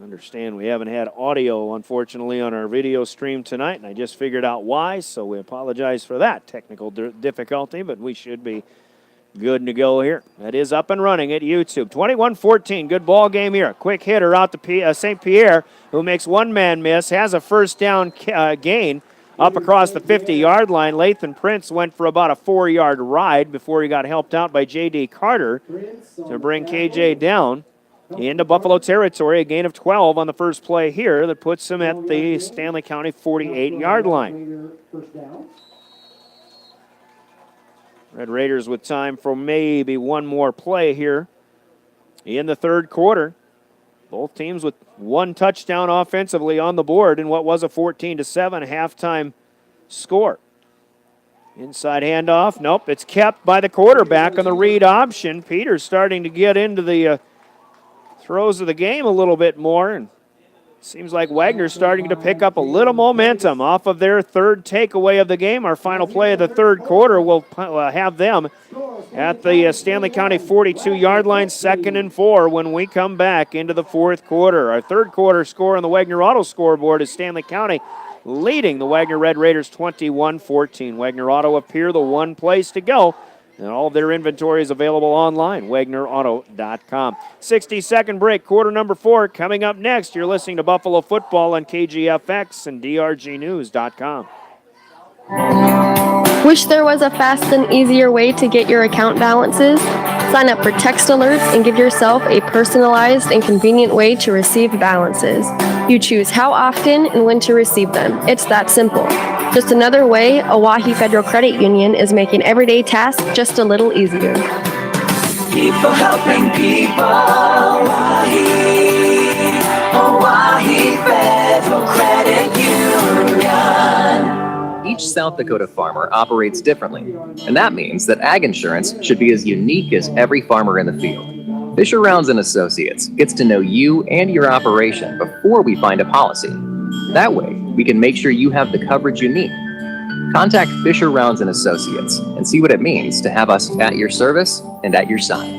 Understand we haven't had audio, unfortunately, on our video stream tonight, and I just figured out why, so we apologize for that technical difficulty, but we should be good to go here. That is up and running at YouTube. 21-14, good ball game here. Quick hitter out to St. Pierre, who makes one-man miss, has a first down gain up across the 50-yard line. Lathan Prince went for about a 4-yard ride before he got helped out by J.D. Carter to bring KJ down into Buffalo territory. A gain of 12 on the first play here that puts him at the Stanley County 48-yard line. Red Raiders with time for maybe one more play here in the third quarter. Both teams with one touchdown offensively on the board in what was a 14-7 halftime score. Inside handoff. Nope, it's kept by the quarterback on the read option. Peters starting to get into the throws of the game a little bit more, and seems like Wagner's starting to pick up a little momentum off of their third takeaway of the game. Our final play of the third quarter will have them at the Stanley County 42-yard line, 2nd and 4 when we come back into the fourth quarter. Our third quarter score on the Wagner Auto scoreboard is Stanley County leading the Wagner Red Raiders 21-14. Wagner Auto appear the one place to go, and all of their inventory is available online, WagnerAuto.com. 60-second break, quarter number 4 coming up next. You're listening to Buffalo Football on KGFX and DRGnews.com. Wish there was a fast and easier way to get your account balances? Sign up for text alerts and give yourself a personalized and convenient way to receive balances. You choose how often and when to receive them. It's that simple. Just another way Oahe Federal Credit Union is making everyday tasks just a little easier. People helping people. Oahe Federal Credit Union. Each South Dakota farmer operates differently, and that means that ag insurance should be as unique as every farmer in the field. Fisher Rounds & Associates gets to know you and your operation before we find a policy. That way, we can make sure you have the coverage you need. Contact Fisher Rounds & Associates and see what it means to have us at your service and at your side.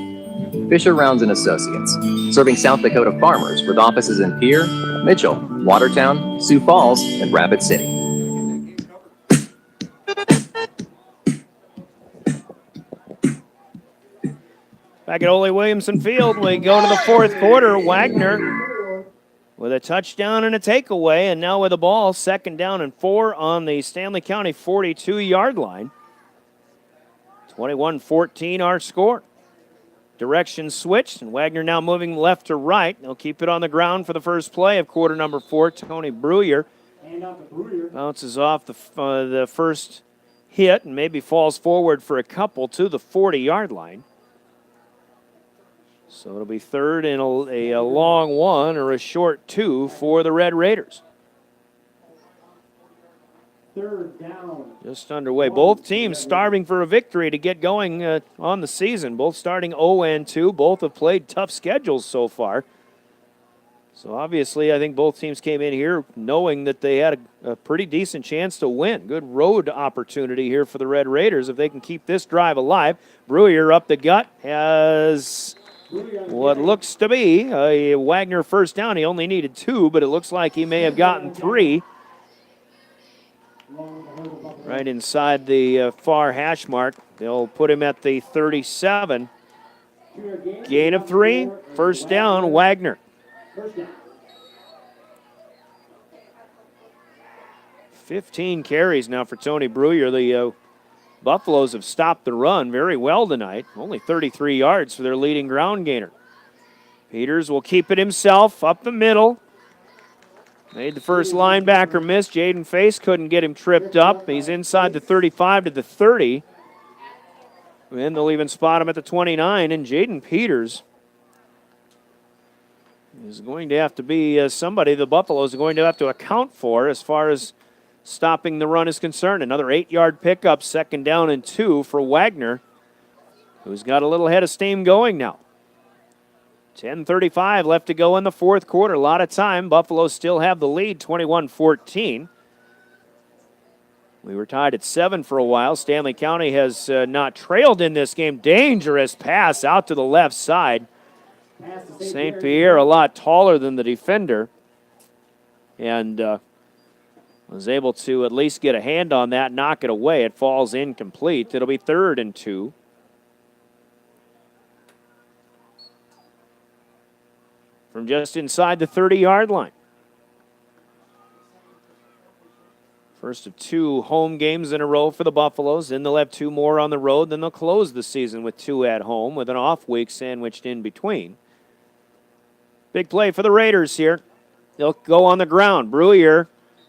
Fisher Rounds & Associates, serving South Dakota farmers with offices in Pierre, Mitchell, Watertown, Sioux Falls, and Rapid City. Back at Ole Williamson Field, we go to the fourth quarter. Wagner with a touchdown and a takeaway, and now with the ball, 2nd down and 4 on the Stanley County 42-yard line. 21-14 our score. Direction switched, and Wagner now moving left to right. They'll keep it on the ground for the first play of quarter number 4. Tony Breuer bounces off the first hit and maybe falls forward for a couple to the 40-yard line. So it'll be third and a long one or a short 2 for the Red Raiders. Third down. Just underway. Both teams starving for a victory to get going on the season. Both starting 0-2. Both have played tough schedules so far. So obviously I think both teams came in here knowing that they had a pretty decent chance to win. Good road opportunity here for the Red Raiders if they can keep this drive alive. Breuer up the gut has what looks to be a Wagner first down. He only needed 2, but it looks like he may have gotten 3. Right inside the far hash mark. They'll put him at the 37. Gain of 3, first down, Wagner. 15 carries now for Tony Breuer. The Buffaloes have stopped the run very well tonight. Only 33 yards for their leading ground gainer. Peters will keep it himself up the middle. Made the first linebacker miss. Jaden Face couldn't get him tripped up. He's inside the 35 to the 30. And they'll even spot him at the 29. And Jaden Peters is going to have to be somebody the Buffaloes are going to have to account for as far as stopping the run is concerned. Another 8-yard pickup, 2nd down and 2 for Wagner, who's got a little head of steam going now. 10:35 left to go in the fourth quarter. A lot of time. Buffalo still have the lead, 21-14. We were tied at 7 for a while. Stanley County has not trailed in this game. Dangerous pass out to the left side. St. Pierre a lot taller than the defender, and was able to at least get a hand on that, knock it away. It falls incomplete. It'll be 3rd and 2. From just inside the 30-yard line. First of 2 home games in a row for the Buffaloes. Then they'll have 2 more on the road. Then they'll close the season with 2 at home with an off week sandwiched in between. Big play for the Raiders here. They'll go on the ground. Bruyere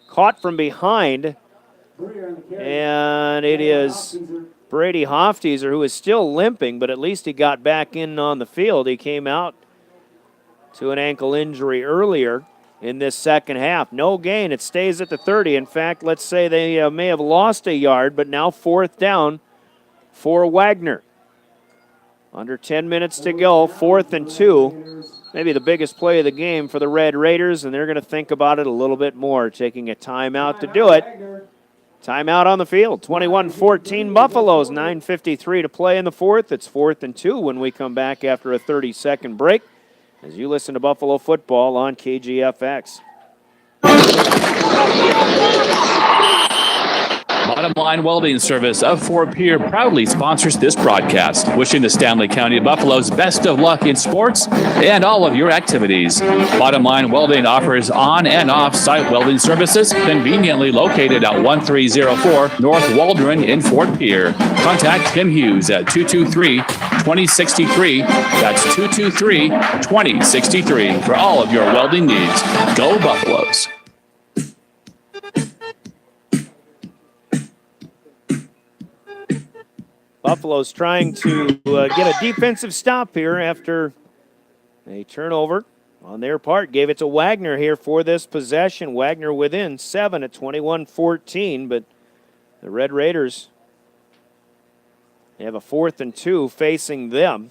caught from behind. And it is Brady Hofteser, who is still limping, but at least he got back in on the field. He came out to an ankle injury earlier in this second half. No gain. It stays at the 30. In fact, let's say they may have lost a yard, but now 4th down for Wagner. Under 10 minutes to go, 4th and 2. Maybe the biggest play of the game for the Red Raiders, and they're going to think about it a little bit more, taking a timeout to do it. Timeout on the field. 21-14 Buffaloes. 9:53 to play in the 4th. It's 4th and 2 when we come back after a 30-second break as you listen to Buffalo football on KGFX. Bottom Line Welding Service of Fort Pierre proudly sponsors this broadcast, wishing the Stanley County Buffaloes best of luck in sports and all of your activities. Bottom Line Welding offers on and off-site welding services conveniently located at 1304 North Waldron in Fort Pierre. Contact Tim Hughes at 223-2063. That's 223-2063 for all of your welding needs. Go Buffaloes! Buffalo's trying to get a defensive stop here after a turnover on their part. Gave it to Wagner here for this possession. Wagner within 7 at 21-14, but the Red Raiders have a 4th and 2 facing them.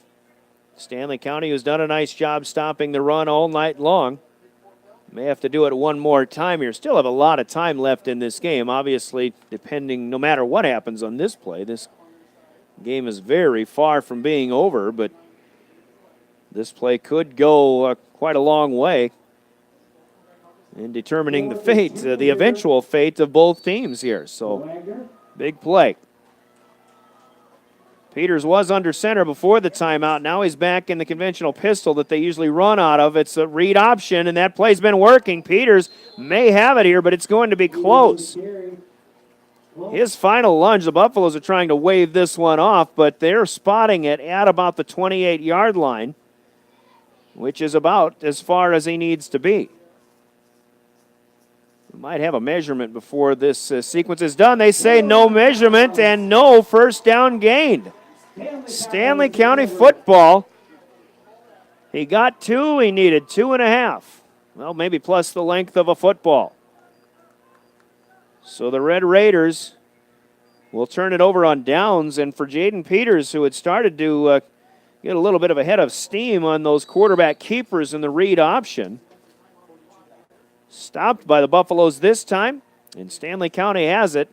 Stanley County, who's done a nice job stopping the run all night long, may have to do it one more time here. Still have a lot of time left in this game. Obviously, depending, no matter what happens on this play, this game is very far from being over, but this play could go quite a long way in determining the fate, the eventual fate of both teams here. So, big play. Peters was under center before the timeout. Now he's back in the conventional pistol that they usually run out of. It's a read option, and that play's been working. Peters may have it here, but it's going to be close. His final lunge, the Buffaloes are trying to wave this one off, but they're spotting it at about the 28-yard line, which is about as far as he needs to be. We might have a measurement before this sequence is done. They say no measurement and no first down gained. Stanley County football. He got 2, he needed 2.5. Well, maybe plus the length of a football. So the Red Raiders will turn it over on downs, and for Jaden Peters, who had started to get a little bit of a head of steam on those quarterback keepers in the read option, stopped by the Buffaloes this time, and Stanley County has it,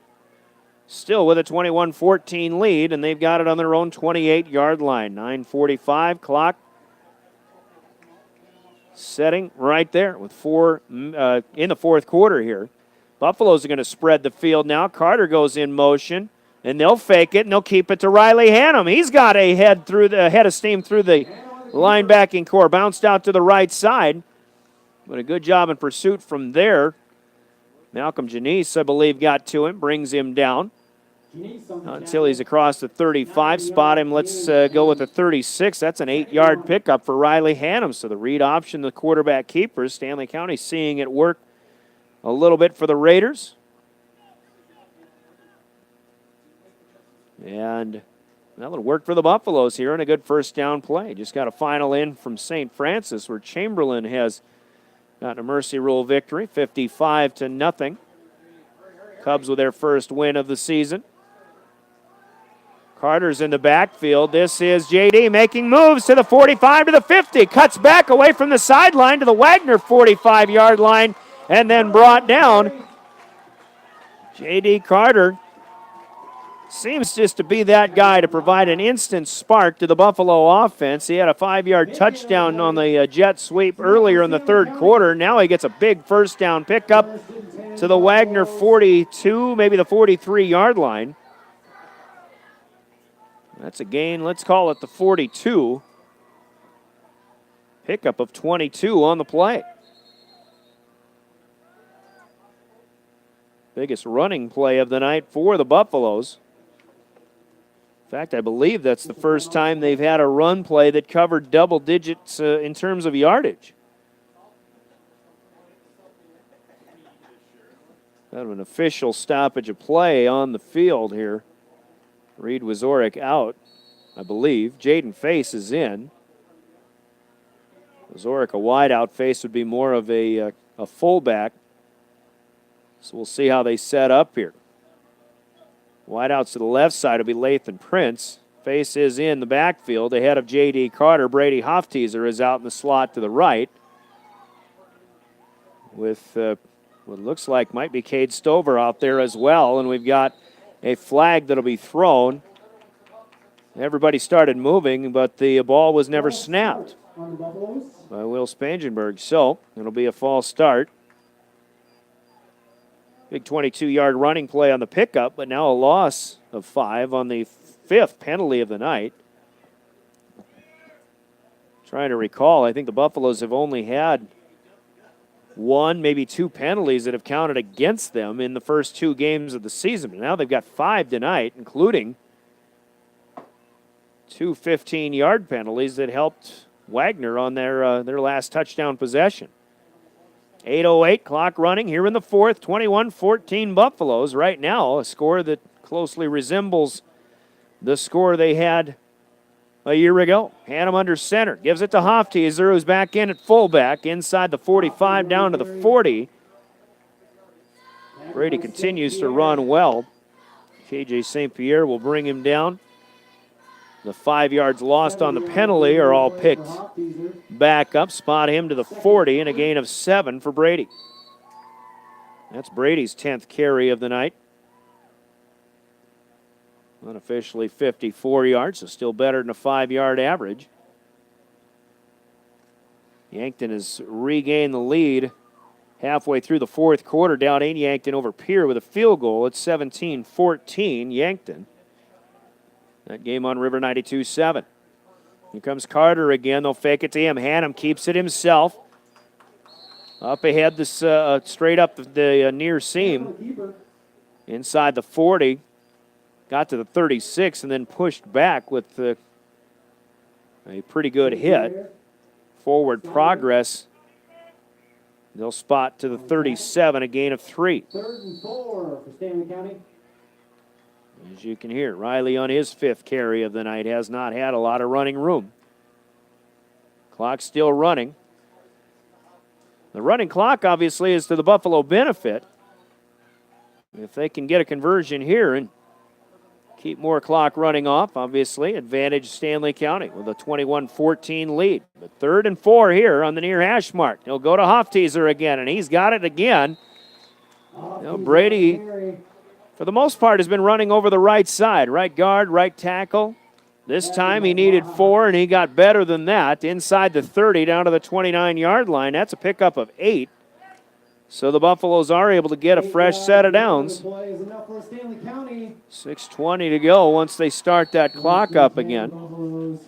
still with a 21-14 lead, and they've got it on their own 28-yard line. 9:45 clock setting right there with 4 in the 4th quarter here. Buffaloes are going to spread the field now. Carter goes in motion, and they'll fake it, and they'll keep it to Riley Hannum. He's got a head of steam through the linebacking core, bounced out to the right side. But a good job in pursuit from there. Malcolm Janice, I believe, got to him, brings him down. Until he's across the 35. Spot him. Let's go with the 36. That's an 8-yard pickup for Riley Hannum. So the read option, the quarterback keepers. Stanley County seeing it work a little bit for the Raiders. And that'll work for the Buffaloes here and a good first down play. Just got a final in from St. Francis where Chamberlain has gotten a mercy rule victory, 55-0. Cubs with their first win of the season. Carter's in the backfield. This is JD making moves to the 45 to the 50. Cuts back away from the sideline to the Wagner 45-yard line and then brought down. JD Carter seems just to be that guy to provide an instant spark to the Buffalo offense. He had a 5-yard touchdown on the jet sweep earlier in the third quarter. Now he gets a big first down pickup to the Wagner 42, maybe the 43-yard line. That's a gain, let's call it the 42. Pickup of 22 on the play. Biggest running play of the night for the Buffaloes. In fact, I believe that's the first time they've had a run play that covered double digits in terms of yardage. Kind of an official stoppage of play on the field here. Reed Wazorek out, I believe. Jaden Face is in. Wazorek, a wideout. Face would be more of a fullback. So we'll see how they set up here. Wideouts to the left side will be Lathan Prince. Face is in the backfield ahead of J.D. Carter. Brady Hofteaser is out in the slot to the right with what looks like might be Cade Stover out there as well. And we've got a flag that'll be thrown. Everybody started moving, but the ball was never snapped by Will Spangenberg. So it'll be a false start. Big 22-yard running play on the pickup, but now a loss of 5 on the 5th penalty of the night. Trying to recall, I think the Buffaloes have only had 1, maybe 2 penalties that have counted against them in the first 2 games of the season. But now they've got 5 tonight, including 2 15-yard penalties that helped Wagner on their last touchdown possession. 8:08 clock running here in the 4th, 21-14 Buffaloes. Right now, a score that closely resembles the score they had a year ago. Hannum under center, gives it to Hofteaser, who's back in at fullback, inside the 45 down to the 40. Brady continues to run well. KJ St. Pierre will bring him down. The 5 yards lost on the penalty are all picked back up. Spot him to the 40 and a gain of 7 for Brady. That's Brady's 10th carry of the night. Unofficially 54 yards, so still better than a 5-yard average. Yankton has regained the lead halfway through the 4th quarter. Down 8 Yankton over Pierre with a field goal. It's 17-14 Yankton. That game on River 92.7. Here comes Carter again. They'll fake it to him. Hannum keeps it himself. Up ahead, this straight up the near seam. Inside the 40. Got to the 36 and then pushed back with a pretty good hit. Forward progress. They'll spot to the 37, a gain of 3. 3rd and 4 for Stanley County. As you can hear, Riley on his 5th carry of the night has not had a lot of running room. Clock still running. The running clock obviously is to the Buffalo benefit. If they can get a conversion here and keep more clock running off, obviously, advantage Stanley County with a 21-14 lead. But 3rd and 4 here on the near hash mark. He'll go to Hofteaser again, and he's got it again. Brady, for the most part, has been running over the right side. Right guard, right tackle. This time he needed 4, and he got better than that. Inside the 30, down to the 29-yard line. That's a pickup of 8. So the Buffaloes are able to get a fresh set of downs. 6:20 to go once they start that clock up again.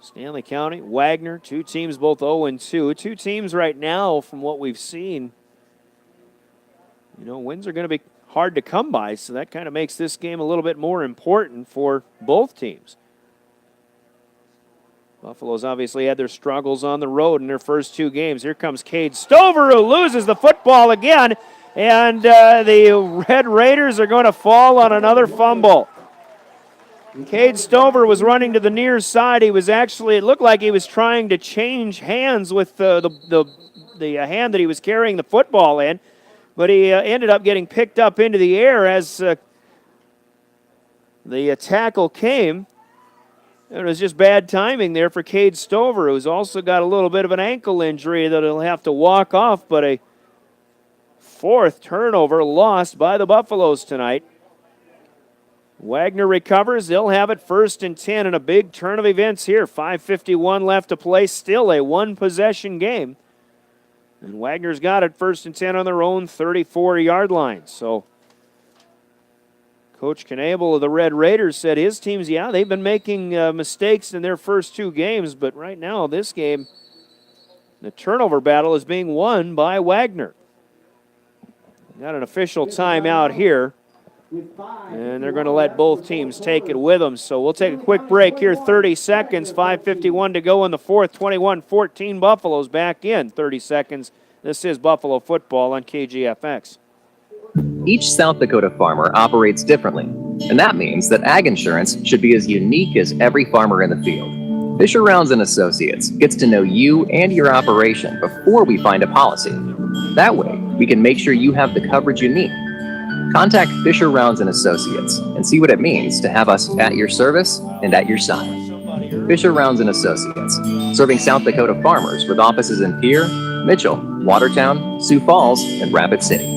Stanley County, Wagner, 2 teams both 0-2. 2 teams right now, from what we've seen, wins are going to be hard to come by, so that kind of makes this game a little bit more important for both teams. Buffalo's obviously had their struggles on the road in their first 2 games. Here comes Cade Stover, who loses the football again, and the Red Raiders are going to fall on another fumble. Cade Stover was running to the near side. He was actually, it looked like he was trying to change hands with the hand that he was carrying the football in, but he ended up getting picked up into the air as the tackle came. It was just bad timing there for Cade Stover, who's also got a little bit of an ankle injury that he'll have to walk off, but a fourth turnover lost by the Buffaloes tonight. Wagner recovers. They'll have it 1st and 10 in a big turn of events here. 5:51 left to play. Still a one-possession game. And Wagner's got it 1st and 10 on their own 34-yard line. So Coach Knable of the Red Raiders said his teams, they've been making mistakes in their first 2 games, but right now this game, the turnover battle is being won by Wagner. Got an official timeout here. And they're going to let both teams take it with them. So we'll take a quick break here, 30 seconds, 5:51 to go in the fourth, 21-14 Buffalo's back in 30 seconds. This is Buffalo football on KGFX. Each South Dakota farmer operates differently, and that means that ag insurance should be as unique as every farmer in the field. Fisher Rounds and Associates gets to know you and your operation before we find a policy. That way, we can make sure you have the coverage you need. Contact Fisher Rounds and Associates and see what it means to have us at your service and at your side. Fisher Rounds and Associates, serving South Dakota farmers with offices in Pierre, Mitchell, Watertown, Sioux Falls, and Rapid City.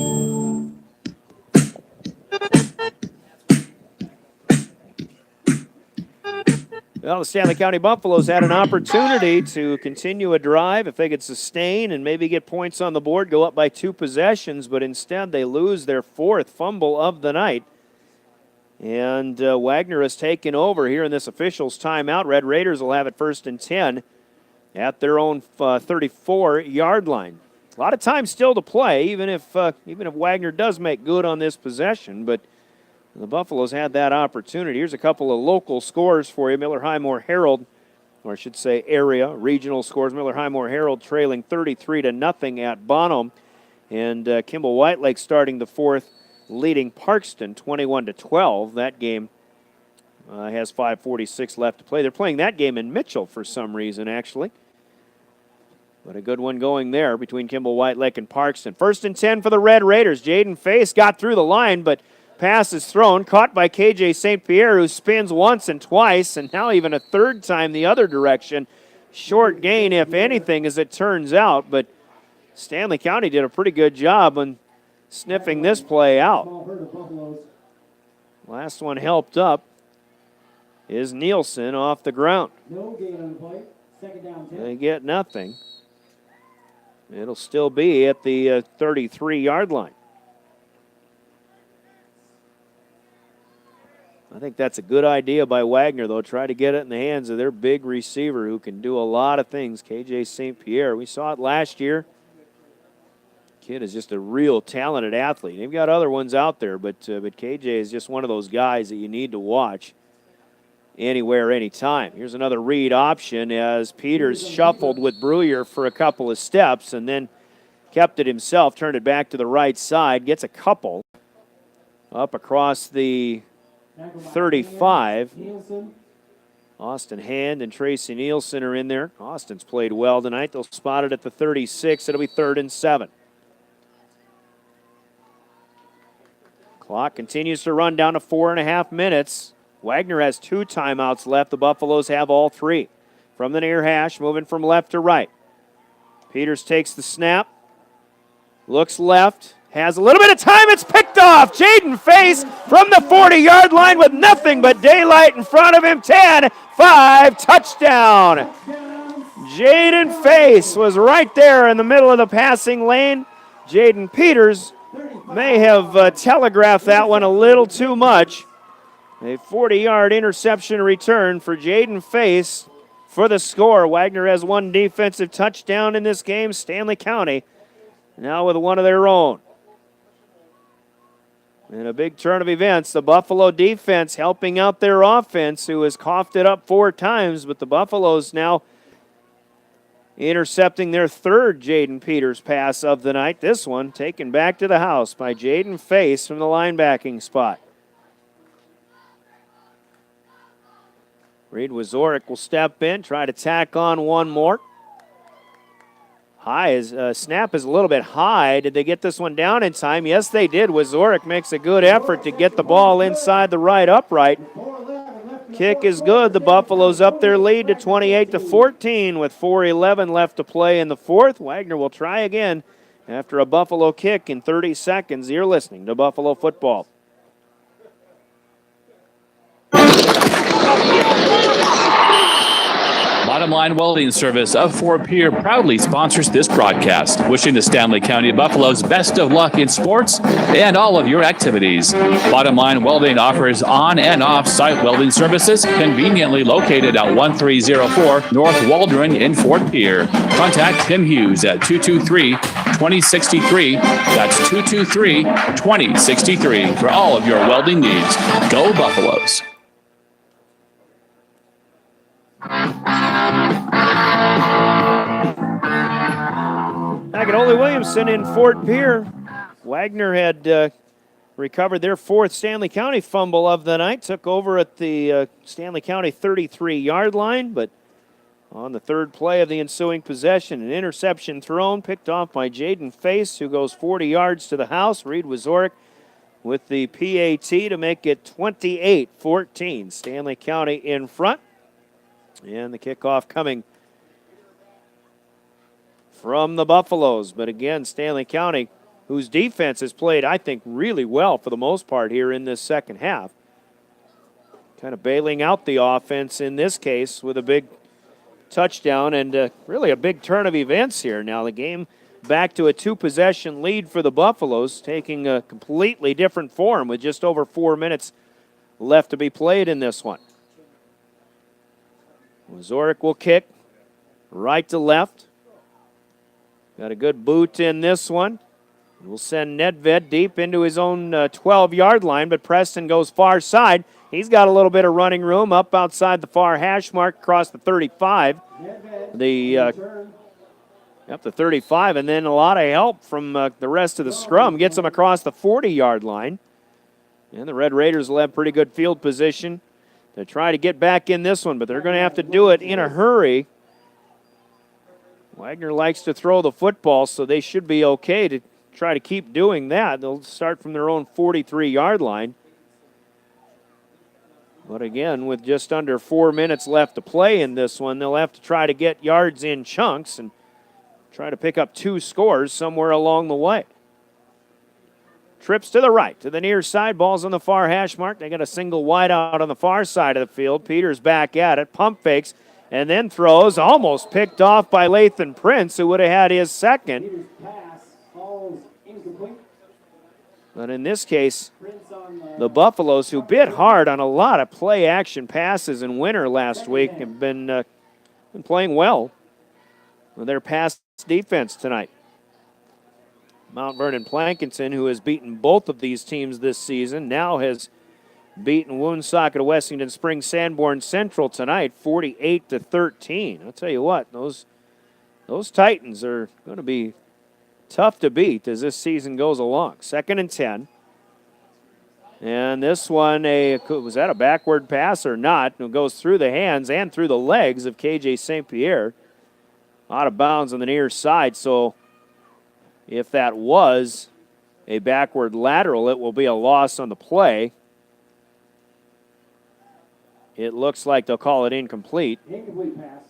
Well, the Stanley County Buffaloes had an opportunity to continue a drive if they could sustain and maybe get points on the board, go up by 2 possessions, but instead they lose their 4th fumble of the night. And Wagner has taken over here in this officials' timeout. Red Raiders will have it 1st and 10 at their own 34-yard line. A lot of time still to play, even if Wagner does make good on this possession, but the Buffaloes had that opportunity. Here's a couple of local scores for you. Miller Highmore Herald, or I should say area, regional scores. Miller Highmore Herald trailing 33-0 at Bonham. And Kimball White Lake starting the 4th, leading Parkston 21-12. That game has 5:46 left to play. They're playing that game in Mitchell for some reason, actually. But a good one going there between Kimball White Lake and Parkston. 1st and 10 for the Red Raiders. Jaden Face got through the line, but pass is thrown, caught by KJ St. Pierre, who spins once and twice, and now even a 3rd time the other direction. Short gain, if anything, as it turns out, but Stanley County did a pretty good job on sniffing this play out. Last one helped up is Nielsen off the ground. No gain on the play. 2nd down 10. They get nothing. It'll still be at the 33-yard line. I think that's a good idea by Wagner, though. Try to get it in the hands of their big receiver who can do a lot of things, KJ St. Pierre. We saw it last year. Kid is just a real talented athlete. They've got other ones out there, but KJ is just one of those guys that you need to watch anywhere, anytime. Here's another read option as Peters shuffled with Breuer for a couple of steps and then kept it himself, turned it back to the right side, gets a couple up across the 35. Austin Hand and Tracy Nielsen are in there. Austin's played well tonight. They'll spot it at the 36. It'll be 3rd and 7. Clock continues to run down to 4.5 minutes. Wagner has 2 timeouts left. The Buffaloes have all 3. From the near hash, moving from left to right. Peters takes the snap. Looks left. Has a little bit of time. It's picked off. Jaden Face from the 40-yard line with nothing but daylight in front of him. 10-5 touchdown. Jaden Face was right there in the middle of the passing lane. Jaden Peters may have telegraphed that one a little too much. A 40-yard interception return for Jaden Face for the score. Wagner has 1 defensive touchdown in this game. Stanley County now with one of their own. In a big turn of events, the Buffalo defense helping out their offense, who has coughed it up 4 times, but the Buffaloes now intercepting their 3rd Jaden Peters pass of the night. This one taken back to the house by Jaden Face from the linebacking spot. Reed Wazorek will step in, try to tack on one more. Snap is a little bit high. Did they get this one down in time? Yes, they did. Wazorek makes a good effort to get the ball inside the right upright. Kick is good. The Buffaloes up their lead to 28-14 with 4:11 left to play in the 4th. Wagner will try again after a Buffalo kick in 30 seconds. You're listening to Buffalo Football. Bottom Line Welding Service of Fort Pierre proudly sponsors this broadcast, wishing the Stanley County Buffaloes best of luck in sports and all of your activities. Bottom Line Welding offers on and off-site welding services conveniently located at 1304 North Waldron in Fort Pierre. Contact Tim Hughes at 223-2063. That's 223-2063 for all of your welding needs. Go Buffaloes! Back at Ole Williamson in Fort Pierre. Wagner had recovered their fourth Stanley County fumble of the night. Took over at the Stanley County 33-yard line, but on the third play of the ensuing possession, an interception thrown, picked off by Jaden Face, who goes 40 yards to the house. Reed Wazorek with the PAT to make it 28-14. Stanley County in front. And the kickoff coming from the Buffaloes. But again, Stanley County, whose defense has played, I think, really well for the most part here in this second half. Kind of bailing out the offense in this case with a big touchdown and really a big turn of events here. Now the game back to a two-possession lead for the Buffaloes, taking a completely different form with just over 4 minutes left to be played in this one. Wazorek will kick right to left. Got a good boot in this one. We'll send Nedved deep into his own 12-yard line, but Preston goes far side. He's got a little bit of running room up outside the far hash mark across the 35. The 35, and then a lot of help from the rest of the scrum. Gets him across the 40-yard line. And the Red Raiders will have pretty good field position to try to get back in this one, but they're going to have to do it in a hurry. Wagner likes to throw the football, so they should be okay to try to keep doing that. They'll start from their own 43-yard line. But again, with just under 4 minutes left to play in this one, they'll have to try to get yards in chunks and try to pick up 2 scores somewhere along the way. Trips to the right, to the near side. Ball's on the far hash mark. They got a single wide out on the far side of the field. Peters back at it. Pump fakes and then throws. Almost picked off by Lathan Prince, who would have had his second. Peters' pass falls incomplete. But in this case, the Buffaloes, who bit hard on a lot of play-action passes in winter last week, have been playing well with their pass defense tonight. Mount Vernon Plankinson, who has beaten both of these teams this season, now has beaten Woonsocket of Wessington Springs Sanborn Central tonight, 48-13. I'll tell you what, those Titans are going to be tough to beat as this season goes along. 2nd and 10. And this one, was that a backward pass or not? It goes through the hands and through the legs of KJ St. Pierre. Out of bounds on the near side, so if that was a backward lateral, it will be a loss on the play. It looks like they'll call it incomplete. Incomplete pass.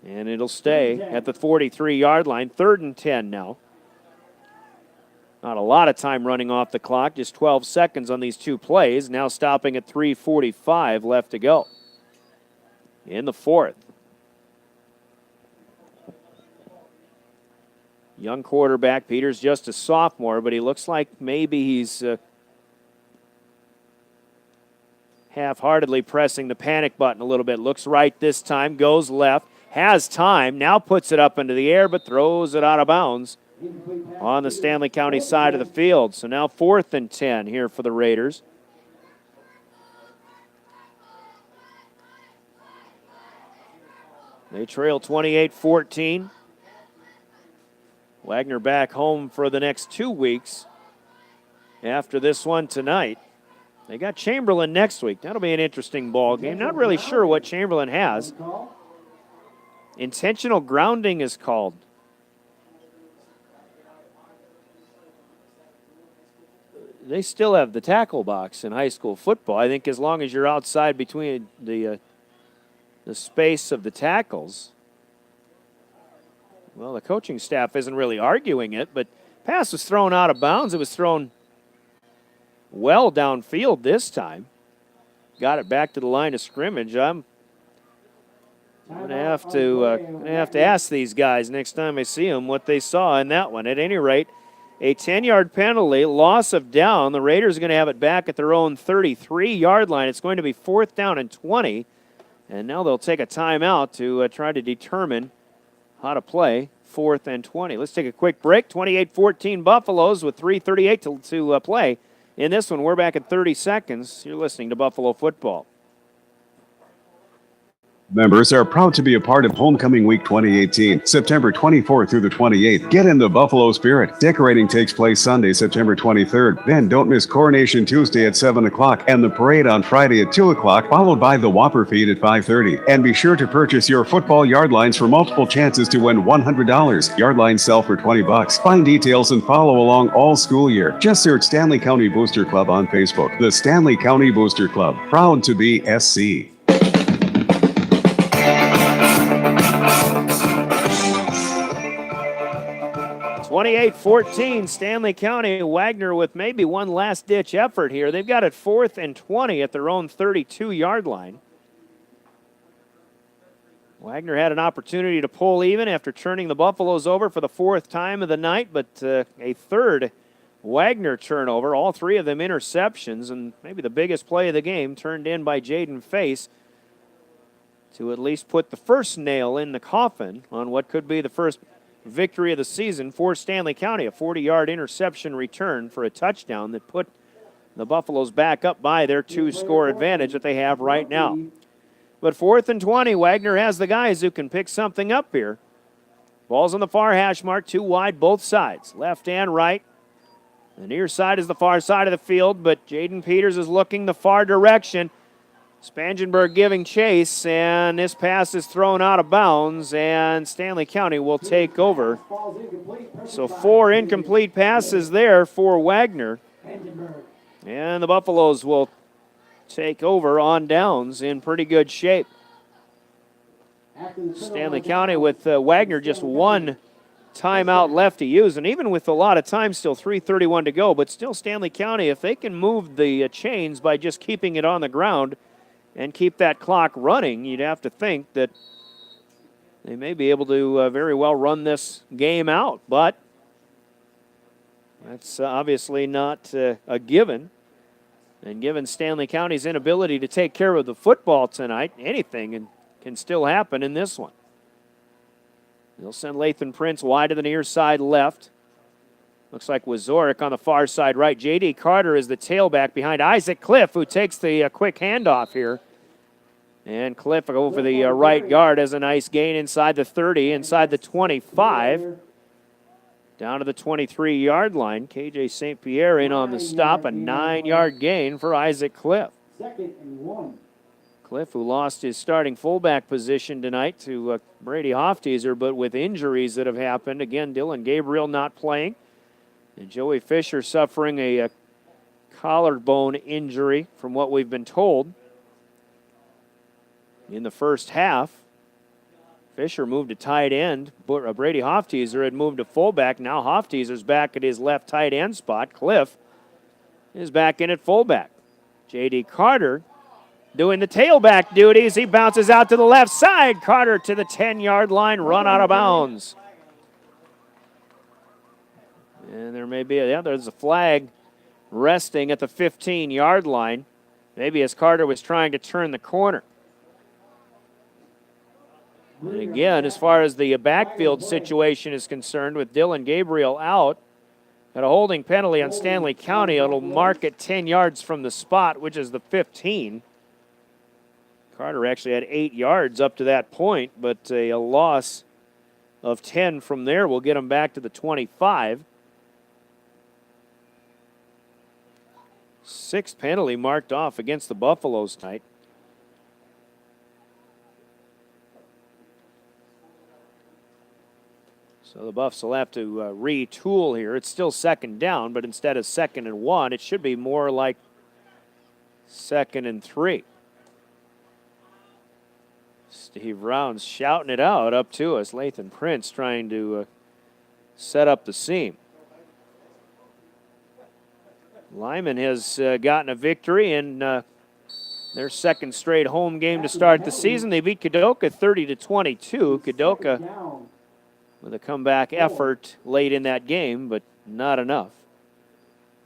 And it'll stay at the 43-yard line. 3rd and 10 now. Not a lot of time running off the clock, just 12 seconds on these 2 plays. Now stopping at 3:45 left to go in the 4th. Young quarterback. Peters just a sophomore, but he looks like maybe he's half-heartedly pressing the panic button a little bit. Looks right this time, goes left, has time, now puts it up into the air, but throws it out of bounds on the Stanley County side of the field. So now 4th and 10 here for the Raiders. They trail 28-14. Wagner back home for the next 2 weeks after this one tonight. They got Chamberlain next week. That'll be an interesting ball game. Not really sure what Chamberlain has. Intentional grounding is called. They still have the tackle box in high school football. I think as long as you're outside between the space of the tackles, Well, the coaching staff isn't really arguing it, but pass was thrown out of bounds. It was thrown well downfield this time. Got it back to the line of scrimmage. I'm going to have to ask these guys next time I see them what they saw in that one. At any rate, a 10-yard penalty, loss of down. The Raiders are going to have it back at their own 33-yard line. It's going to be 4th down and 20. And now they'll take a timeout to try to determine how to play 4th and 20. Let's take a quick break. 28-14 Buffaloes with 3:38 to play. In this one, we're back at 30 seconds. You're listening to Buffalo Football. Members are proud to be a part of Homecoming Week 2018, September 24th through the 28th. Get in the Buffalo spirit. Decorating takes place Sunday, September 23rd. Then don't miss Coronation Tuesday at 7 o'clock and the parade on Friday at 2 o'clock, followed by the Whopper Feed at 5:30. And be sure to purchase your football yard lines for multiple chances to win $100. Yard lines sell for $20. Find details and follow along all school year. Just search Stanley County Booster Club on Facebook. The Stanley County Booster Club, proud to be SC. 28-14, Stanley County. Wagner with maybe one last-ditch effort here. They've got it 4th and 20 at their own 32-yard line. Wagner had an opportunity to pull even after turning the Buffaloes over for the 4th time of the night, but a third Wagner turnover, all 3 of them interceptions, and maybe the biggest play of the game turned in by Jaden Face to at least put the first nail in the coffin on what could be the first victory of the season for Stanley County. A 40-yard interception return for a touchdown that put the Buffaloes back up by their 2-score advantage that they have right now. But 4th and 20, Wagner has the guys who can pick something up here. Ball's on the far hash mark, 2 wide both sides, left and right. The near side is the far side of the field, but Jaden Peters is looking the far direction. Spangenberg giving chase, and this pass is thrown out of bounds, and Stanley County will take over. So 4 incomplete passes there for Wagner. And the Buffaloes will take over on downs in pretty good shape. Stanley County with Wagner just 1 timeout left to use, and even with a lot of time, still 3:31 to go, but still Stanley County, if they can move the chains by just keeping it on the ground and keep that clock running, you'd have to think that they may be able to very well run this game out. But that's obviously not a given. And given Stanley County's inability to take care of the football tonight, anything can still happen in this one. They'll send Lathan Prince wide to the near side left. Looks like Wazorek on the far side right. J.D. Carter is the tailback behind Isaac Cliff, who takes the quick handoff here. And Cliff over the right guard has a nice gain inside the 30, inside the 25. Down to the 23-yard line. KJ St. Pierre in on the stop. A 9-yard gain for Isaac Cliff. 2nd and 1. Cliff, who lost his starting fullback position tonight to Brady Hofteaser, but with injuries that have happened. Again, Dylan Gabriel not playing. And Joey Fisher suffering a collarbone injury from what we've been told. In the first half, Fisher moved to tight end. Brady Hofteaser had moved to fullback. Now Hofteaser's back at his left tight end spot. Cliff is back in at fullback. J.D. Carter doing the tailback duties. He bounces out to the left side. Carter to the 10-yard line, run out of bounds. And there may be, there's a flag resting at the 15-yard line. Maybe as Carter was trying to turn the corner. And again, as far as the backfield situation is concerned, with Dylan Gabriel out, got a holding penalty on Stanley County. It'll mark it 10 yards from the spot, which is the 15. Carter actually had 8 yards up to that point, but a loss of 10 from there will get him back to the 25. 6th penalty marked off against the Buffaloes tonight. So the Buffs will have to retool here. It's still 2nd down, but instead of 2nd and 1, it should be more like 2nd and 3. Steve Rounds shouting it out up to us. Lathan Prince trying to set up the seam. Lyman has gotten a victory in their second straight home game to start the season. They beat Kadoka 30-22. Kadoka with a comeback effort late in that game, but not enough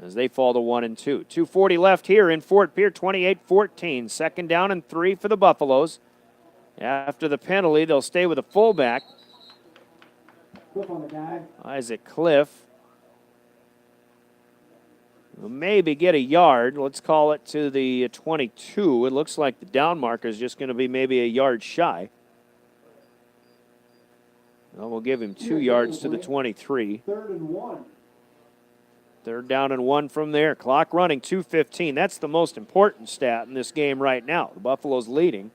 as they fall to 1-2. 2:40 left here in Fort Pierre, 28-14. Second down and 3 for the Buffaloes. After the penalty, they'll stay with a fullback. Cliff on the dive. Isaac Cliff will maybe get a yard. Let's call it to the 22. It looks like the down marker is just going to be maybe a yard shy. Well, we'll give him 2 yards to the 23. 3rd and 1. Third down and 1 from there. Clock running, 2:15. That's the most important stat in this game right now. The Buffaloes leading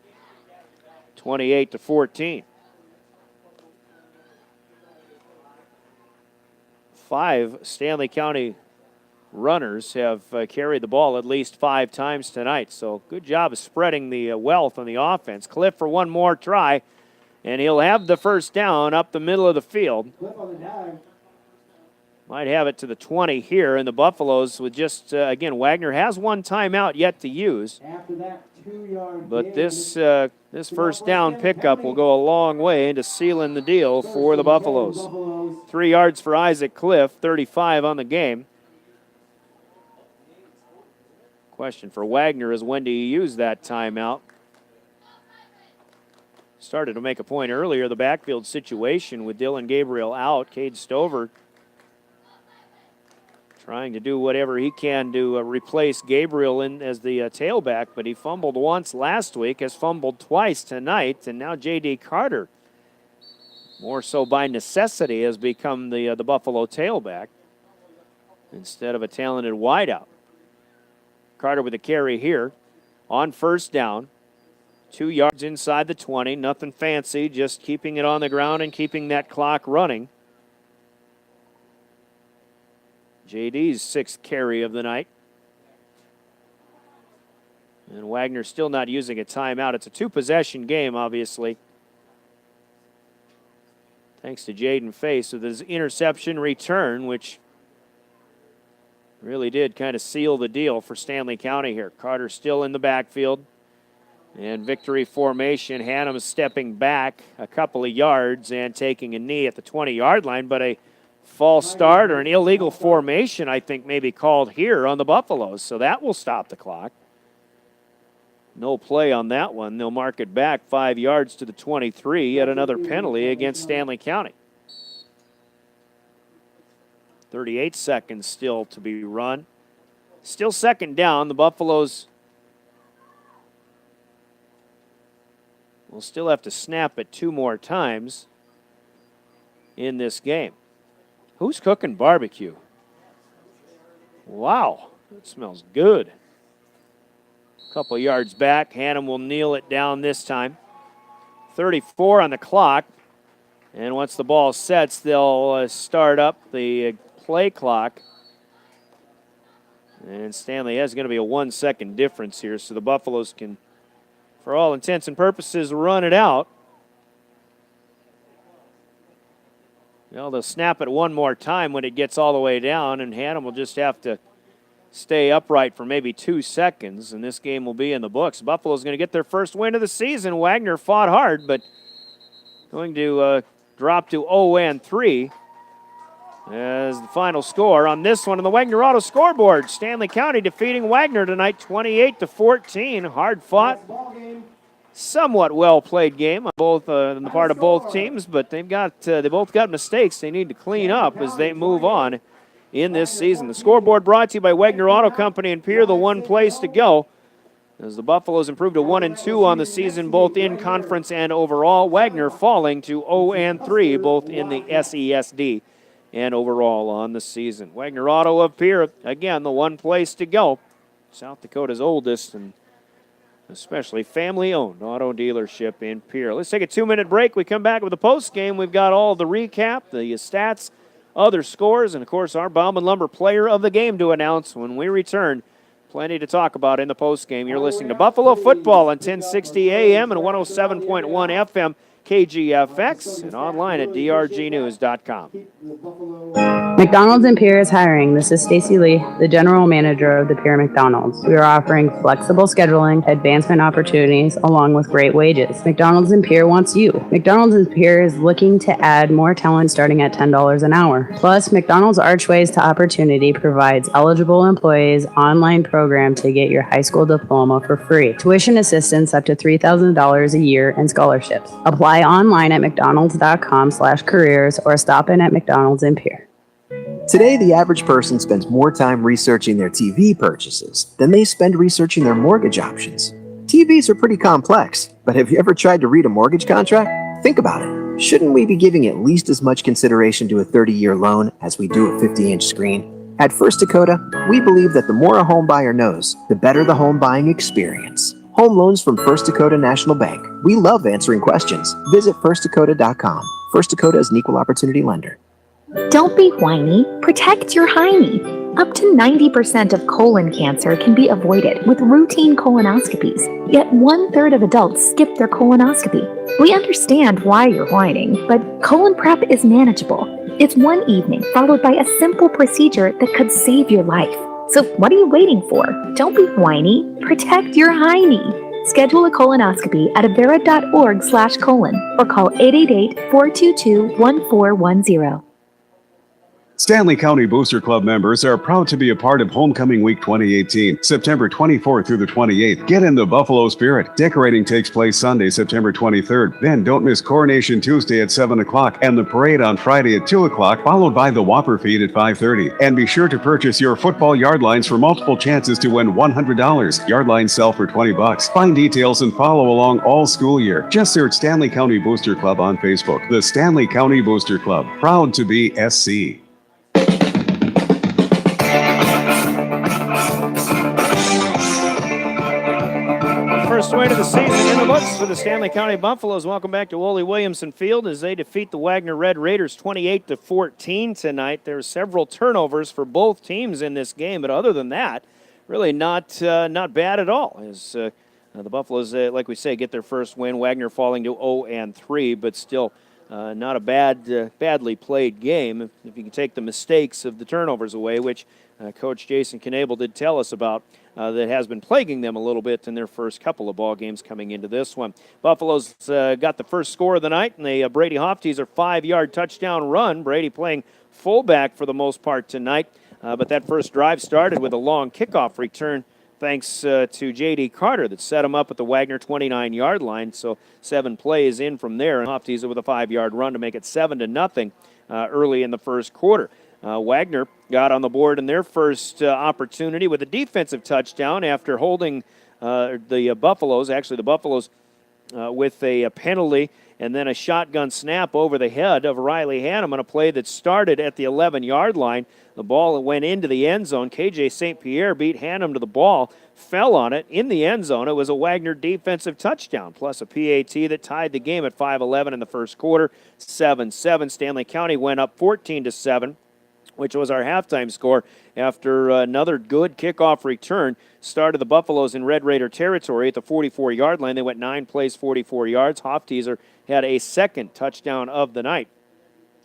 28-14. 5 Stanley County runners have carried the ball at least 5 times tonight. So good job of spreading the wealth on the offense. Cliff for one more try, and he'll have the first down up the middle of the field. Cliff on the dive. Might have it to the 20 here, and the Buffaloes with just, again, Wagner has one timeout yet to use. After that 2-yard But gain, this first down pickup will go a long way into sealing the deal for the Buffaloes. 3 yards for Isaac Cliff, 35 on the game. Question for Wagner is, when do you use that timeout? Started to make a point earlier, the backfield situation with Dylan Gabriel out. Cade Stover trying to do whatever he can to replace Gabriel in as the tailback, but he fumbled once last week, has fumbled twice tonight, and now J.D. Carter, more so by necessity, has become the Buffalo tailback instead of a talented wideout. Carter with a carry here on first down. 2 yards inside the 20, nothing fancy, just keeping it on the ground and keeping that clock running. JD's 6th carry of the night. And Wagner still not using a timeout. It's a 2-possession game, obviously. Thanks to Jaden Face with his interception return, which really did kind of seal the deal for Stanley County here. Carter still in the backfield. And victory formation. Hannum stepping back a couple of yards and taking a knee at the 20-yard line, but a false start or an illegal formation, I think, may be called here on the Buffaloes. So that will stop the clock. No play on that one. They'll mark it back 5 yards to the 23. Yet another penalty against Stanley County. 38 seconds still to be run. Still second down. The Buffaloes will still have to snap it 2 more times in this game. Who's cooking barbecue? Wow, it smells good. A couple yards back. Hannum will kneel it down this time. 34 on the clock. And once the ball sets, they'll start up the play clock. And Stanley has going to be a 1-second difference here, so the Buffaloes can, for all intents and purposes, run it out. Well, they'll snap it one more time when it gets all the way down, and Hannum will just have to stay upright for maybe 2 seconds, and this game will be in the books. Buffalo's going to get their first win of the season. Wagner fought hard, but going to drop to 0-3 as the final score on this one on the Wagner Auto scoreboard. Stanley County defeating Wagner tonight 28-14. Hard fought. Somewhat well-played game on the part of both teams, but they both got mistakes they need to clean up as they move on in this season. The scoreboard brought to you by Wagner Auto Company in Pierre, the one place to go. As the Buffaloes improved to 1-2 on the season, both in conference and overall. Wagner falling to 0-3, both in the SESD and overall on the season. Wagner Auto of Pierre, again, the one place to go. South Dakota's oldest and especially family-owned auto dealership in Pierre. Let's take a 2-minute break. We come back with the post-game. We've got all the recap, the stats, other scores, and, of course, our Bauman Lumber player of the game to announce when we return. plenty to talk about in the postgame. You're listening to Buffalo Football on 1060 AM and 107.1 FM KGFX and online at drgnews.com. McDonald's in Pierre is hiring. This is Stacy Lee, the general manager of the Pierre McDonald's. We are offering flexible scheduling, advancement opportunities, along with great wages. McDonald's in Pierre wants you. McDonald's in Pierre is looking to add more talent starting at $10 an hour. Plus, McDonald's Archways to Opportunity provides eligible employees online program to get your high school diploma for free. Tuition assistance up to $3,000 a year and scholarships. Apply online at mcdonalds.com/careers or stop in at McDonald's in Pierre. Today, the average person spends more time researching their TV purchases than they spend researching their mortgage options. TVs are pretty complex, but have you ever tried to read a mortgage contract? Think about it. Shouldn't we be giving at least as much consideration to a 30-year loan as we do a 50-inch screen? At First Dakota, we believe that the more a home buyer knows, the better the home buying experience. Home loans from First Dakota National Bank. We love answering questions. Visit firstdakota.com. First Dakota is an equal opportunity lender. Don't be whiny. Protect your hiney. Up to 90% of colon cancer can be avoided with routine colonoscopies, yet 1/3 of adults skip their colonoscopy. We understand why you're whining, but colon prep is manageable. It's one evening followed by a simple procedure that could save your life. So what are you waiting for? Don't be whiny. Protect your hiney. Schedule a colonoscopy at avera.org/colon or call 888-422-1410. Stanley County Booster Club members are proud to be a part of Homecoming Week 2018, September 24th through the 28th. Get in the Buffalo spirit. Decorating takes place Sunday, September 23rd. Then don't miss Coronation Tuesday at 7 o'clock and the parade on Friday at 2 o'clock, followed by the Whopper Feed at 5:30. And be sure to purchase your football yard lines for multiple chances to win $100. Yard lines sell for $20. Find details and follow along all school year. Just search Stanley County Booster Club on Facebook. The Stanley County Booster Club, proud to be SC. First win of the season in the books for the Stanley County Buffaloes. Welcome back to Woolley Williamson Field as they defeat the Wagner Red Raiders 28-14 tonight. There were several turnovers for both teams in this game, but other than that, really not bad at all. As the Buffaloes, like we say, get their first win. Wagner falling to 0-3, but still not a badly played game. If you can take the mistakes of the turnovers away, which Coach Jason Knable did tell us about, that has been plaguing them a little bit in their first couple of ball games coming into this one. Buffalo's got the first score of the night, and the Brady Hofteaser 5-yard touchdown run. Brady playing fullback for the most part tonight, but that first drive started with a long kickoff return thanks to J.D. Carter that set him up at the Wagner 29-yard line. So 7 plays in from there, and Hofteaser with a 5-yard run to make it 7-0 early in the first quarter. Wagner got on the board in their first opportunity with a defensive touchdown after holding the Buffaloes. Actually, the Buffaloes with a penalty and then a shotgun snap over the head of Riley Hannum on a play that started at the 11-yard line. The ball went into the end zone. KJ St. Pierre beat Hannum to the ball, fell on it in the end zone. It was a Wagner defensive touchdown, plus a PAT that tied the game at 5:11 in the first quarter, 7-7. Stanley County went up 14-7. Which was our halftime score after another good kickoff return. Started the Buffaloes in Red Raider territory at the 44-yard line. They went 9 plays, 44 yards. Hofteaser had a second touchdown of the night.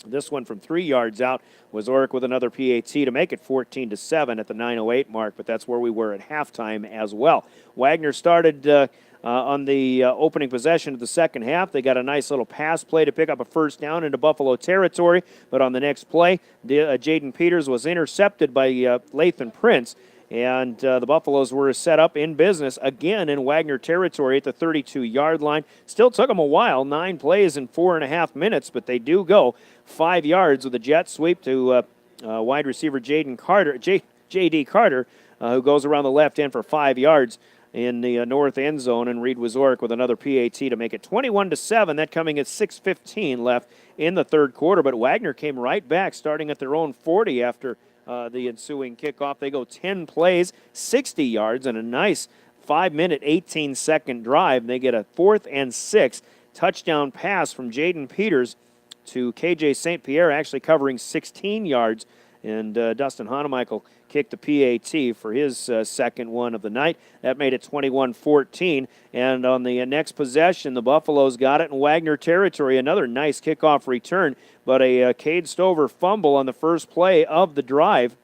This one from 3 yards out was Oric with another PAT to make it 14-7 at the 9:08 mark, but that's where we were at halftime as well. Wagner started on the opening possession of the second half. They got a nice little pass play to pick up a first down into Buffalo territory, but on the next play, Jaden Peters was intercepted by Lathan Prince, and the Buffaloes were set up in business again in Wagner territory at the 32-yard line. Still took them a while, 9 plays in 4.5 minutes, but they do go 5 yards with a jet sweep to wide receiver J.D. Carter, who goes around the left end for 5 yards in the north end zone, and Reed Wazorek with another PAT to make it 21-7. That coming at 6:15 left in the third quarter, but Wagner came right back, starting at their own 40 after the ensuing kickoff. They go 10 plays, 60 yards, and a nice 5-minute, 18-second drive. They get a 4th and 6 touchdown pass from Jaden Peters to KJ St. Pierre, actually covering 16 yards, and Dustin Hanemichael kicked the PAT for his second one of the night. That made it 21-14. And on the next possession, the Buffaloes got it in Wagner territory. Another nice kickoff return, but a Cade Stover fumble on the first play of the drive.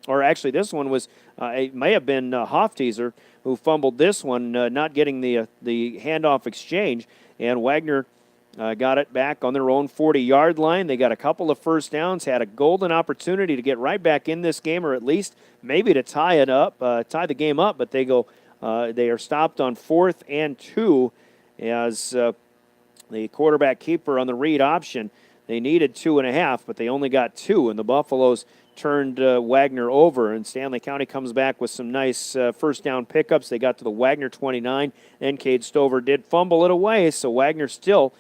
Or actually, this one was, it may have been Hofteaser who fumbled this one, not getting the handoff exchange. And Wagner got it back on their own 40-yard line. They got a couple of first downs, had a golden opportunity to get right back in this game, or at least maybe to tie the game up. But they are stopped on 4th and 2 as the quarterback keeper on the read option. They needed 2.5, but they only got 2, and the Buffaloes turned Wagner over, and Stanley County comes back with some nice first down pickups. They got to the Wagner 29, and Cade Stover did fumble it away, so Wagner still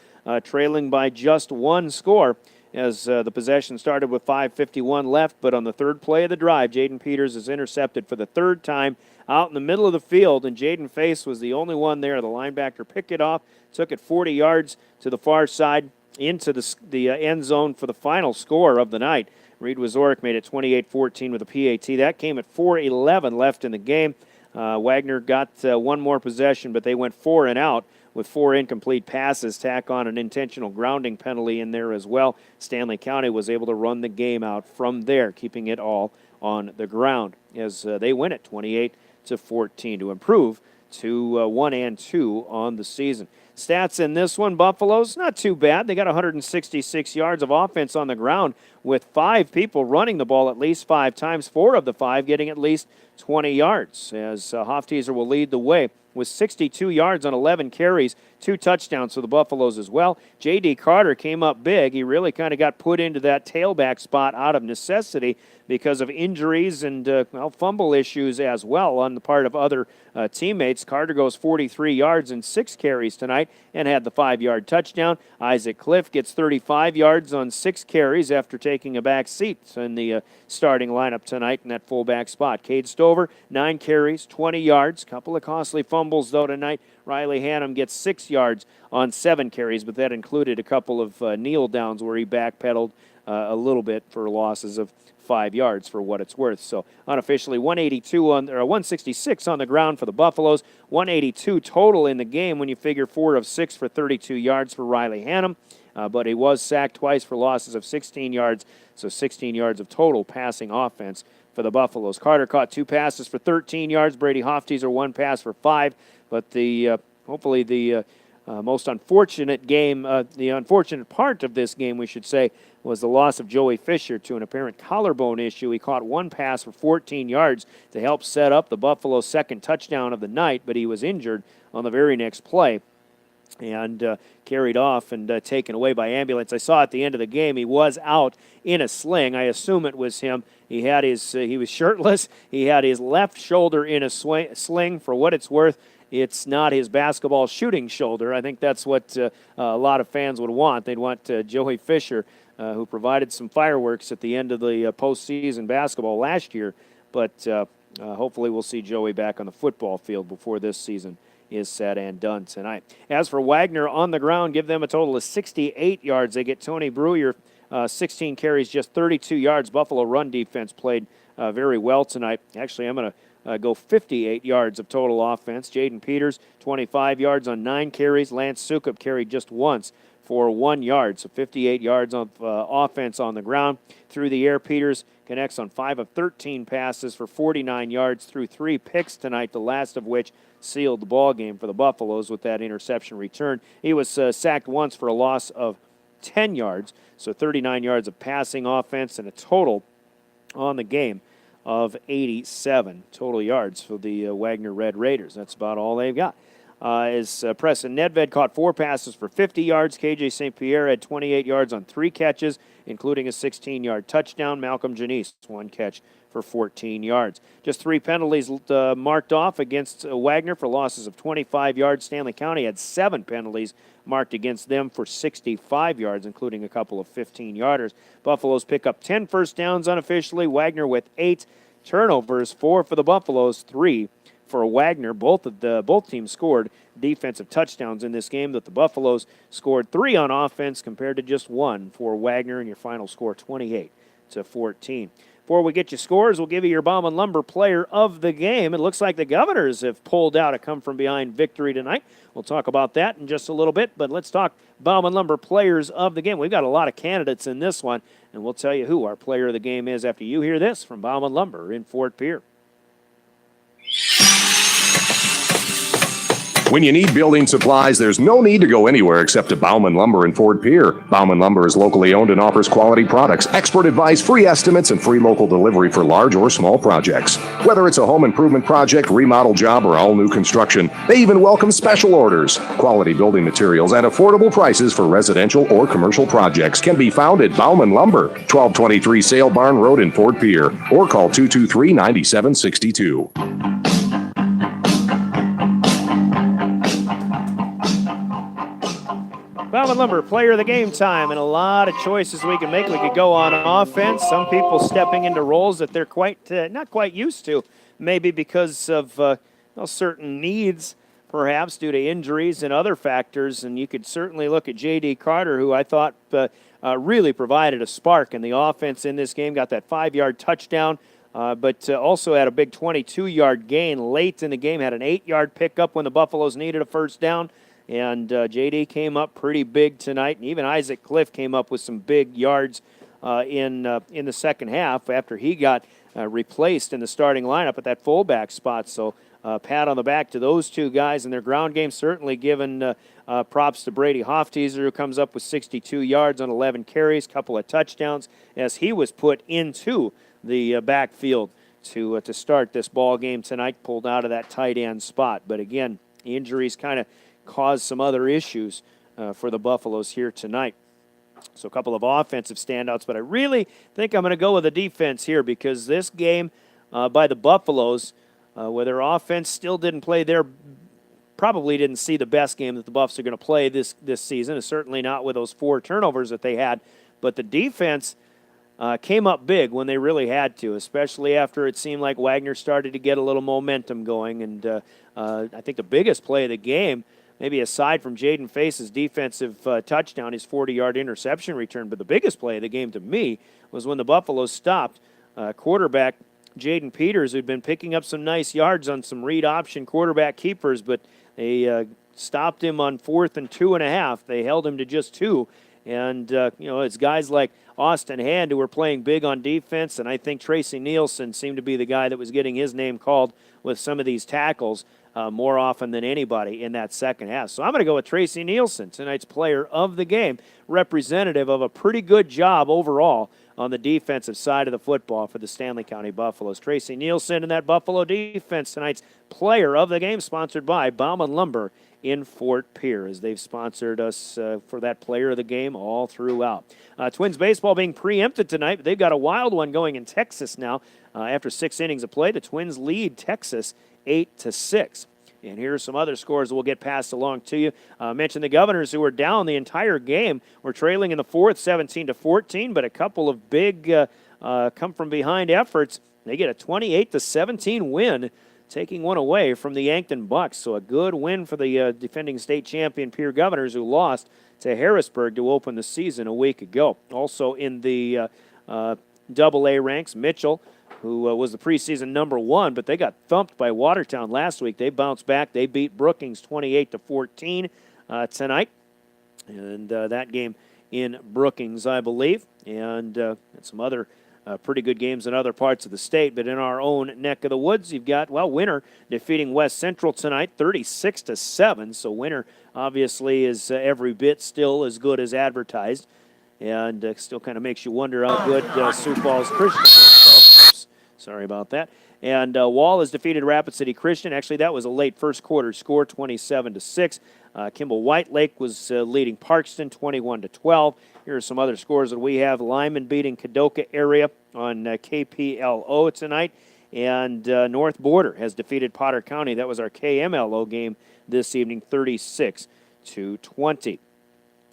trailing by just 1 score as the possession started with 5:51 left. But on the third play of the drive, Jaden Peters is intercepted for the third time out in the middle of the field, and Jaden Face was the only one there. The linebacker picked it off, took it 40 yards to the far side into the end zone for the final score of the night. Reed Wazorek made it 28-14 with a PAT. That came at 4:11 left in the game. Wagner got one more possession, but they went 4 and out with 4 incomplete passes. Tack on an intentional grounding penalty in there as well. Stanley County was able to run the game out from there, keeping it all on the ground as they win it 28-14 to improve to 1-2 on the season. Stats in this one, Buffalo's not too bad. They got 166 yards of offense on the ground with 5 people running the ball at least 5 times, 4 of the 5 getting at least 20 yards, as Hofteaser will lead the way with 62 yards on 11 carries, 2 touchdowns for the Buffaloes as well. J.D. Carter came up big. He really kind of got put into that tailback spot out of necessity because of injuries and fumble issues as well on the part of other teammates. Carter goes 43 yards and 6 carries tonight and had the 5-yard touchdown. Isaac Cliff gets 35 yards on 6 carries after taking a back seat in the starting lineup tonight in that fullback spot. Cade Stover, 9 carries, 20 yards. Couple of costly fumbles, though, tonight. Riley Hannum gets 6 yards on 7 carries, but that included a couple of kneel downs where he backpedaled a little bit for losses of 5 yards for what it's worth. So unofficially 166 on the ground for the Buffaloes, 182 total in the game when you figure 4 of 6 for 32 yards for Riley Hannum. But he was sacked twice for losses of 16 yards, so 16 yards of total passing offense for the Buffaloes. Carter caught 2 passes for 13 yards. Brady Hofteaser 1 pass for 5. But hopefully the most unfortunate game, the unfortunate part of this game, we should say, was the loss of Joey Fisher to an apparent collarbone issue. He caught 1 pass for 14 yards to help set up the Buffalo's second touchdown of the night, but he was injured on the very next play and carried off and taken away by ambulance. I saw at the end of the game he was out in a sling. I assume it was him. He had he was shirtless. He had his left shoulder in a sling. For what it's worth, it's not his basketball shooting shoulder. I think that's what a lot of fans would want. They'd want Joey Fisher, who provided some fireworks at the end of the postseason basketball last year. But hopefully we'll see Joey back on the football field before this season is said and done tonight. As for Wagner on the ground, give them a total of 68 yards. They get Tony Brewer, 16 carries, just 32 yards. Buffalo run defense played very well tonight. Actually, I'm going to go 58 yards of total offense. Jaden Peters, 25 yards on 9 carries. Lance Sukup carried just once for 1 yard, so 58 yards of offense on the ground. Through the air, Peters connects on 5 of 13 passes for 49 yards through 3 picks tonight, the last of which sealed the ball game for the Buffaloes with that interception return. He was sacked once for a loss of 10 yards, so 39 yards of passing offense and a total on the game of 87 total yards for the Wagner Red Raiders. That's about all they've got. Preston Nedved caught 4 passes for 50 yards. KJ St. Pierre had 28 yards on 3 catches, including a 16-yard touchdown. Malcolm Janice, 1 catch for 14 yards. Just 3 penalties marked off against Wagner for losses of 25 yards. Stanley County had 7 penalties marked against them for 65 yards, including a couple of 15-yarders. Buffaloes pick up 10 first downs unofficially. Wagner with 8 turnovers, 4 for the Buffaloes, 3 for Wagner. Both teams scored defensive touchdowns in this game, but the Buffaloes scored 3 on offense compared to just 1 for Wagner, and your final score 28-14. Before we get you scores, we'll give you your Bauman Lumber player of the game. It looks like the Governors have pulled out a come-from-behind victory tonight. We'll talk about that in just a little bit, but let's talk Bauman Lumber players of the game. We've got a lot of candidates in this one, and we'll tell you who our player of the game is after you hear this from Bauman Lumber in Fort Pierre. When you need building supplies, there's no need to go anywhere except to Bauman Lumber in Fort Pierre. Bauman Lumber is locally owned and offers quality products, expert advice, free estimates, and free local delivery for large or small projects. Whether it's a home improvement project, remodel job, or all new construction, they even welcome special orders. Quality building materials at affordable prices for residential or commercial projects can be found at Bauman Lumber, 1223 Sale Barn Road in Fort Pierre, or call 223-9762. Bauman Lumber, player of the game time, and a lot of choices we can make. We could go on offense. Some people stepping into roles that they're not quite used to, maybe because of certain needs, perhaps due to injuries and other factors. And you could certainly look at J.D. Carter, who I thought really provided a spark in the offense in this game. Got that 5-yard touchdown, but also had a big 22-yard gain late in the game. Had an 8-yard pickup when the Buffaloes needed a first down. And J.D. came up pretty big tonight, and even Isaac Cliff came up with some big yards in the second half after he got replaced in the starting lineup at that fullback spot. So pat on the back to those two guys and their ground game. Certainly giving props to Brady Hofteaser, who comes up with 62 yards on 11 carries, couple of touchdowns, as he was put into the backfield to start this ball game tonight, pulled out of that tight end spot. But again, injuries kind of caused some other issues for the Buffaloes here tonight. So a couple of offensive standouts, but I really think I'm going to go with the defense here because this game by the Buffaloes, where their offense still didn't play probably didn't see the best game that the Buffs are going to play this season, and certainly not with those 4 turnovers that they had. But the defense came up big when they really had to, especially after it seemed like Wagner started to get a little momentum going. And I think the biggest play of the game, maybe aside from Jaden Face's defensive touchdown, his 40-yard interception return, but the biggest play of the game to me was when the Buffaloes stopped quarterback Jaden Peters, who'd been picking up some nice yards on some read option quarterback keepers, but they stopped him on 4th and 2.5. They held him to just 2. And, it's guys like Austin Hand who were playing big on defense, and I think Tracy Nielsen seemed to be the guy that was getting his name called with some of these tackles more often than anybody in that second half. So I'm going to go with Tracy Nielsen, tonight's player of the game, representative of a pretty good job overall on the defensive side of the football for the Stanley County Buffaloes. Tracy Nielsen and that Buffalo defense, tonight's player of the game, sponsored by Bauman Lumber in Fort Pierre, as they've sponsored us for that player of the game all throughout. Twins baseball being preempted tonight, but they've got a wild one going in Texas now. After 6 innings of play, the Twins lead Texas 8-6. And here are some other scores that we'll get passed along to you. Mentioned the Governors, who were down the entire game, were trailing in the 4th, 17-14, but a couple of big come-from-behind efforts. They get a 28-17 win, taking one away from the Yankton Bucks. So a good win for the defending state champion Pierre Governors, who lost to Harrisburg to open the season a week ago. Also in the AA ranks, Mitchell, who was the preseason number 1, but they got thumped by Watertown last week. They bounced back. They beat Brookings 28-14 tonight. And that game in Brookings, I believe. And some other pretty good games in other parts of the state. But in our own neck of the woods, you've got, Winter defeating West Central tonight 36-7. So Winter obviously is every bit still as good as advertised. And still kind of makes you wonder how good Sioux Falls Christian is. Oops, sorry about that. And Wall has defeated Rapid City Christian. Actually, that was a late first quarter score, 27-6. Kimball White Lake was leading Parkston 21-12. Here are some other scores that we have. Lyman beating Kadoka area on KPLO tonight. And North Border has defeated Potter County. That was our KMLO game this evening, 36-20.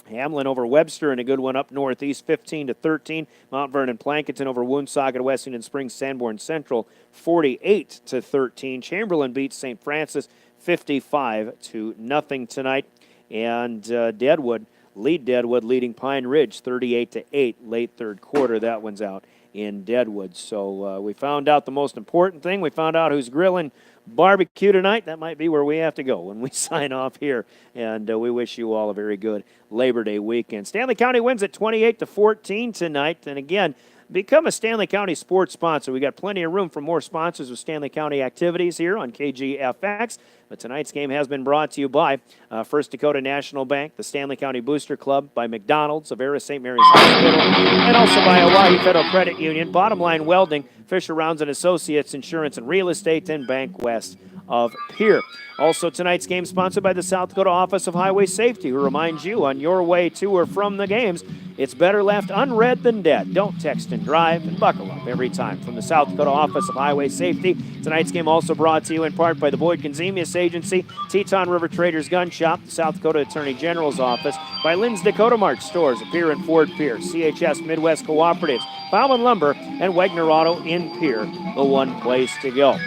Hamlin over Webster in a good one up northeast, 15-13. Mount Vernon Plankinton over Woonsocket, Wessington Springs, Sanborn Central, 48-13. Chamberlain beats St. Francis 55-0 tonight. And Deadwood leading Pine Ridge 38-8 late third quarter. That one's out. in Deadwood. So we found out the most important thing. We found out who's grilling barbecue tonight. That might be where we have to go when we sign off here. And we wish you all a very good Labor Day weekend. Stanley County wins at 28-14 tonight. And again, become a Stanley County sports sponsor. We got plenty of room for more sponsors with Stanley County activities here on KGFX. But tonight's game has been brought to you by First Dakota National Bank, the Stanley County Booster Club, by McDonald's, Avera St. Mary's Hospital, and also by Hawaii Federal Credit Union, Bottom Line Welding, Fisher Rounds and Associates Insurance and Real Estate, and Bank West of Pierre. Also, tonight's game sponsored by the South Dakota Office of Highway Safety, who reminds you on your way to or from the games, it's better left unread than dead. Don't text and drive, and buckle up every time. From the South Dakota Office of Highway Safety, tonight's game also brought to you in part by the Boyd Conzemius Agency, Teton River Traders Gun Shop, the South Dakota Attorney General's Office, by Lynn's Dakota Mart Stores, Pierre and Ford Pierre, CHS Midwest Cooperatives, Bauman Lumber, and Wagner Auto in Pierre, the one place to go.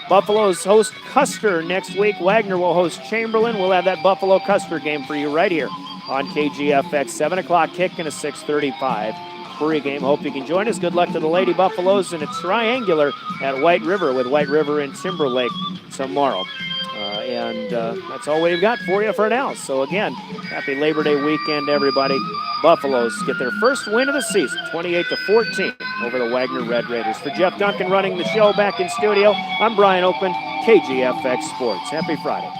Buffaloes host Custer next week. Wagner will host Chamberlain. We'll have that Buffalo-Custer game for you right here on KGFX. 7 o'clock kick and a 6:35 pregame. Hope you can join us. Good luck to the Lady Buffaloes in a triangular at White River with White River and Timberlake tomorrow. And that's all we've got for you for now. So again, happy Labor Day weekend, everybody. Buffaloes get their first win of the season, 28-14 over the Wagner Red Raiders. For Jeff Duncan running the show back in studio, I'm Brian Oakland, KGFX Sports. Happy Friday.